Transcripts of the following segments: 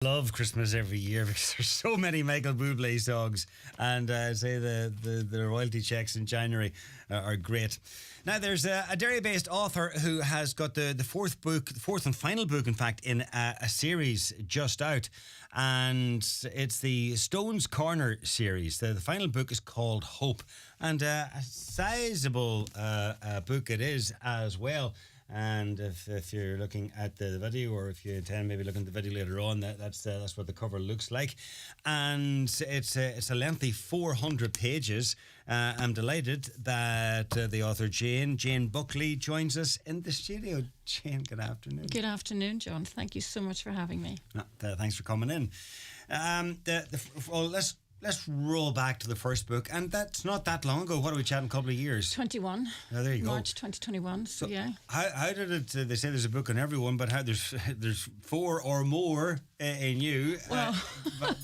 Love Christmas every year because there's so many Michael Bublé songs, and say the royalty checks in January are great. Now there's a Derry-based author who has got the fourth and final book, in fact, in a series just out, and it's the Stones Corner series. The final book is called Hope, and a sizable book it is as well. And if you're looking at the video, or if you intend maybe looking at the video later on, that's what the cover looks like. And it's a lengthy 400 pages. I'm delighted that the author Jane Buckley joins us in the studio. Jane, good afternoon. Good afternoon, John. Thank you so much for having me. Thanks for coming in. Let's roll back to the first book, and that's not that long ago. What are we chatting? A couple of years. 21. Oh, there you go. March 2021. So yeah. How did it? They say there's a book on everyone, but how there's four or more in you. Well,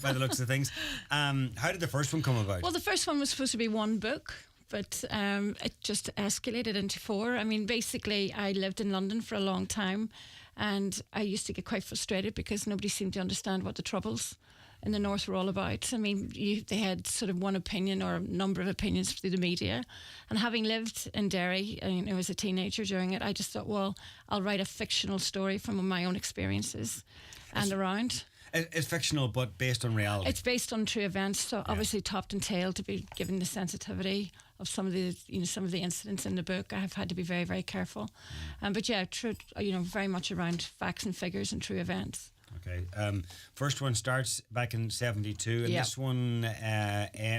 by the looks of things. How did the first one come about? Well, the first one was supposed to be one book, but it just escalated into four. I mean, basically, I lived in London for a long time, and I used to get quite frustrated because nobody seemed to understand what the Troubles in the North were all about. I mean, they had sort of one opinion or a number of opinions through the media. And having lived in Derry, as a teenager during it, I just thought, well, I'll write a fictional story from my own experiences and around. It's fictional, but based on reality. It's based on true events, so obviously topped and tailed to be given the sensitivity of some of the incidents in the book. I have had to be very, very careful. But yeah, true. Very much around facts and figures and true events. Okay. First one starts back in 72, and this one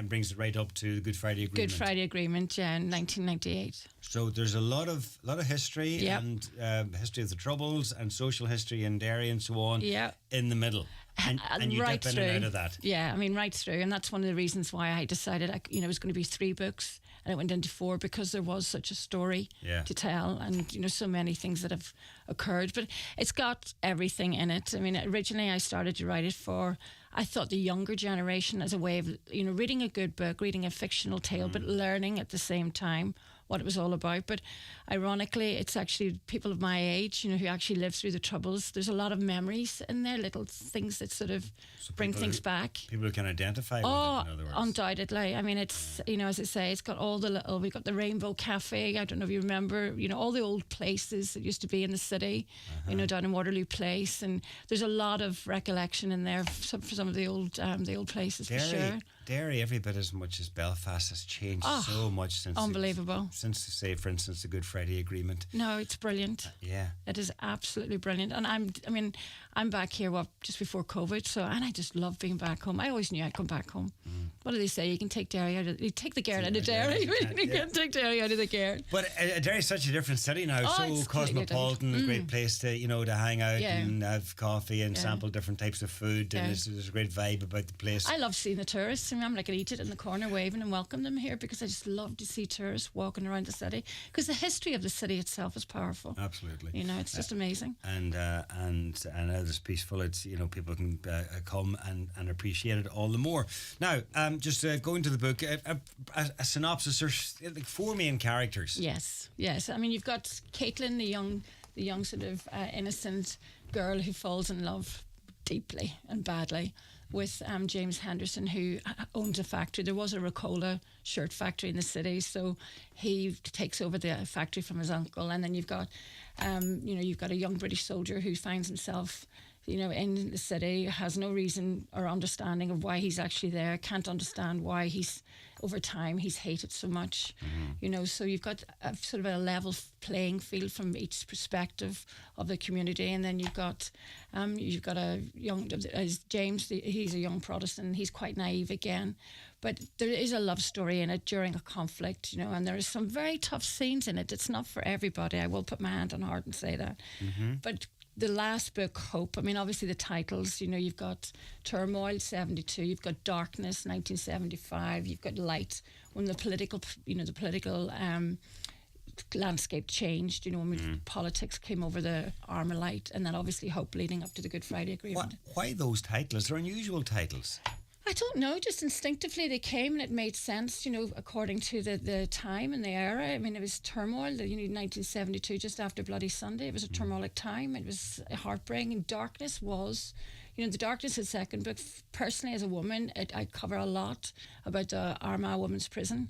brings it right up to the Good Friday Agreement. Good Friday Agreement, yeah, in 1998. So there's a lot of history and history of the Troubles and social history in Derry and so on in the middle. And you right dip in through. and out of that. Yeah, I mean, right through. And that's one of the reasons why I decided it was going to be 3 books, and it went into 4 because there was such a story to tell, and so many things that have occurred. But it's got everything in it. I mean, originally I started to write it for, I thought, the younger generation, as a way of reading a good book, reading a fictional tale, but learning at the same time what it was all about. But ironically, it's actually people of my age, who actually lived through the Troubles. There's a lot of memories in there, little things that sort of bring things back. People who can identify with it, in other words. Undoubtedly. I mean, it's, as I say, it's got all the we've got the Rainbow Cafe. I don't know if you remember, all the old places that used to be in the city, down in Waterloo Place. And there's a lot of recollection in there for some of the old places, for sure. Derry, every bit as much as Belfast, has changed so much since. Unbelievable. Since, say, for instance, the Good Friday Agreement. No, it's brilliant. Yeah. It is absolutely brilliant. And I'm back here, just before COVID, and I just love being back home. I always knew I'd come back home. What do they say? You can take Derry out of, you take the Garret out of Derry. You can't take Derry out of the Garret. But Derry's such a different city now, so cosmopolitan, a great place to, to hang out and have coffee and sample different types of food, and there's a great vibe about the place. I love seeing the tourists. I'm like an idiot in the corner waving and welcome them here, because I just love to see tourists walking around the city, because the history of the city itself is powerful. Absolutely. It's just amazing. And it's peaceful. It's, people can come and appreciate it all the more. Now, just going to the book, a synopsis. There's like 4 main characters. Yes. I mean, you've got Caitlin, the young sort of innocent girl who falls in love deeply and badly with James Henderson, who owns a factory. There was a Ricola shirt factory in the city, so he takes over the factory from his uncle. And then you've got a young British soldier who finds himself in the city, has no reason or understanding of why he's actually there, can't understand why over time he's hated so much. So you've got a sort of a level playing field from each perspective of the community. And then you've got a young, James, he's a young Protestant, he's quite naive again. But there is a love story in it during a conflict, and there are some very tough scenes in it. It's not for everybody, I will put my hand on heart and say that. But the last book, Hope, I mean, obviously the titles, you've got Turmoil, 72, you've got Darkness, 1975, you've got Light, when the political landscape changed, when politics came over the Armalite, and then obviously Hope leading up to the Good Friday Agreement. Why those titles? They're unusual titles. I don't know, just instinctively they came and it made sense, according to the time and the era. I mean, it was turmoil, 1972, just after Bloody Sunday. It was a turmoilic time. It was heartbreaking. Darkness was, The Darkness is the second book. Personally, as a woman, I cover a lot about the Armagh Women's Prison,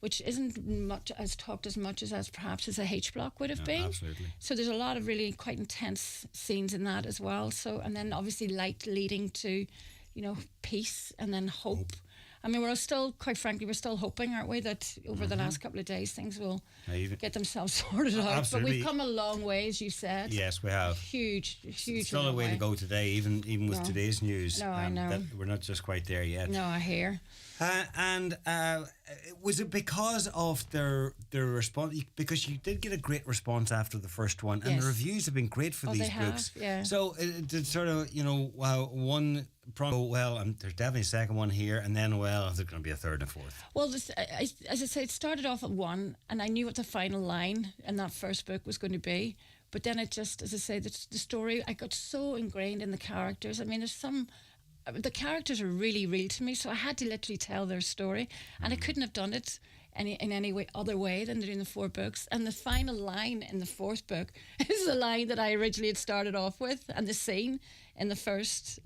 which isn't much as talked as much as perhaps as a H block would have been. Absolutely. So there's a lot of really quite intense scenes in that as well. So, and then obviously light leading to, peace and then hope. I mean, we're still, quite frankly, we're still hoping, aren't we, that over the last couple of days things will get themselves sorted out. Absolutely. But we've come a long way, as you said. Yes, we have. Huge. Still a way to go today, even with today's news. No, I know. That we're not just quite there yet. No, I hear. And was it because of their response? Because you did get a great response after the first one, and Yes. the reviews have been great for these they books. have, yeah. So it did sort of, one there's definitely a second one here, and then there's going to be a third and a fourth. Well, as I say, it started off at one, and I knew what the final line in that first book was going to be. But then it just, as I say, the story, I got so ingrained in the characters. I mean, the characters are really real to me, so I had to literally tell their story, and I couldn't have done it in any other way than doing the 4 books. And the final line in the 4th book is the line that I originally had started off with, and the scene in the first,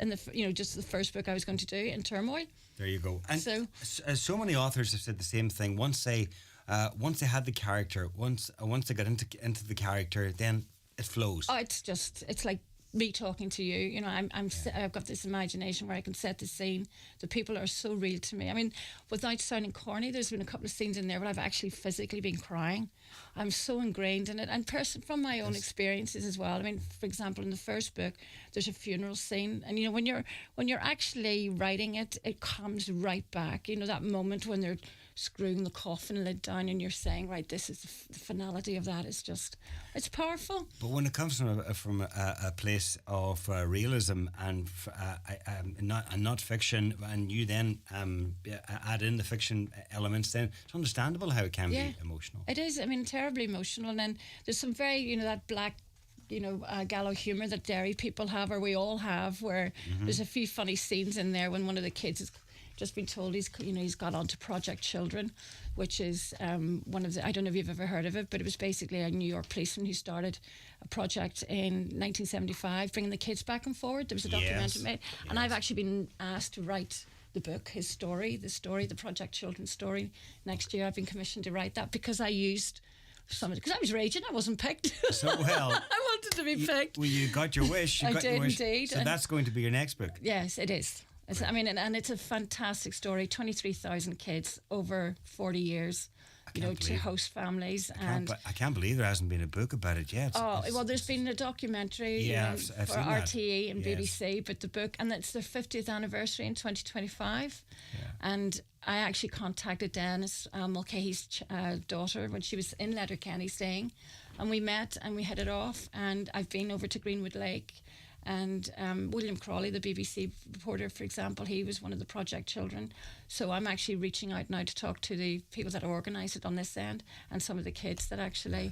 just the first book I was going to do in Turmoil. There you go. And so many authors have said the same thing. Once they had the character, once they got into the character, then it flows. Oh, it's like me talking to you. I've got this imagination where I can set the scene. The people are so real to me. I mean, without sounding corny, there's been a couple of scenes in there where I've actually physically been crying. I'm so ingrained in it, and from my own experiences as well. I mean, for example, in the first book, there's a funeral scene, and when you're actually writing it, it comes right back. That moment when they're screwing the coffin lid down, and you're saying, right, this is the finality of that. It's powerful. But when it comes from a place of realism and not fiction, and you then add in the fiction elements, then it's understandable how it can be emotional. It is. I mean, terribly emotional. And then there's some very, that black, gallow humour that Derry people have, or we all have, where there's a few funny scenes in there when one of the kids has just been told he's got onto Project Children, which is one of the, I don't know if you've ever heard of it, but it was basically a New York policeman who started a project in 1975, bringing the kids back and forward. There was a documentary made, and I've actually been asked to write the book, his story, the Project Children story. Next year I've been commissioned to write that because I used something, because I was raging, I wasn't picked. So, well, I wanted to be picked. Well, you got your wish. I did indeed. So that's going to be your next book. Yes, it is. I mean, and it's a fantastic story. 23,000 kids over 40 years, to host families. I can't believe there hasn't been a book about it yet. Well, there's been a documentary I've for seen RTE and yes. BBC, but the book, and it's their 50th anniversary in 2025. Yeah. And I actually contacted Dennis Mulcahy's daughter when she was in Letterkenny staying, and we met and we hit it off. And I've been over to Greenwood Lake. And William Crawley, the BBC reporter, for example, he was one of the Project Children. So I'm actually reaching out now to talk to the people that organised it on this end and some of the kids that actually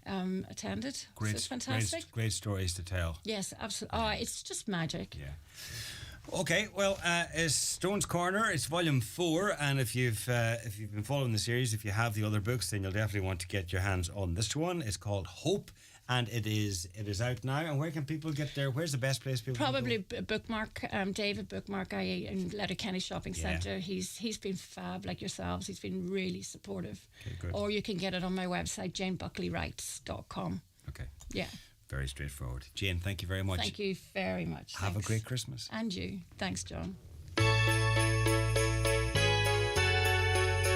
attended. So it's fantastic. Great stories to tell. Yes, absolutely. Oh, it's just magic. Yeah. Okay, well, it's Stone's Corner. It's volume 4, and if you've been following the series, if you have the other books, then you'll definitely want to get your hands on this one. It's called Hope. And it is out now. And where can people get there? Where's the best place people probably can go? Bookmark, David Bookmark, in Letterkenny Shopping Centre. He's been fab, like yourselves. He's been really supportive. Okay, good. Or you can get it on my website, janebuckleywrites.com. Okay. Yeah. Very straightforward. Jane, thank you very much. Thank you very much. Have a great Christmas. And you. Thanks, John.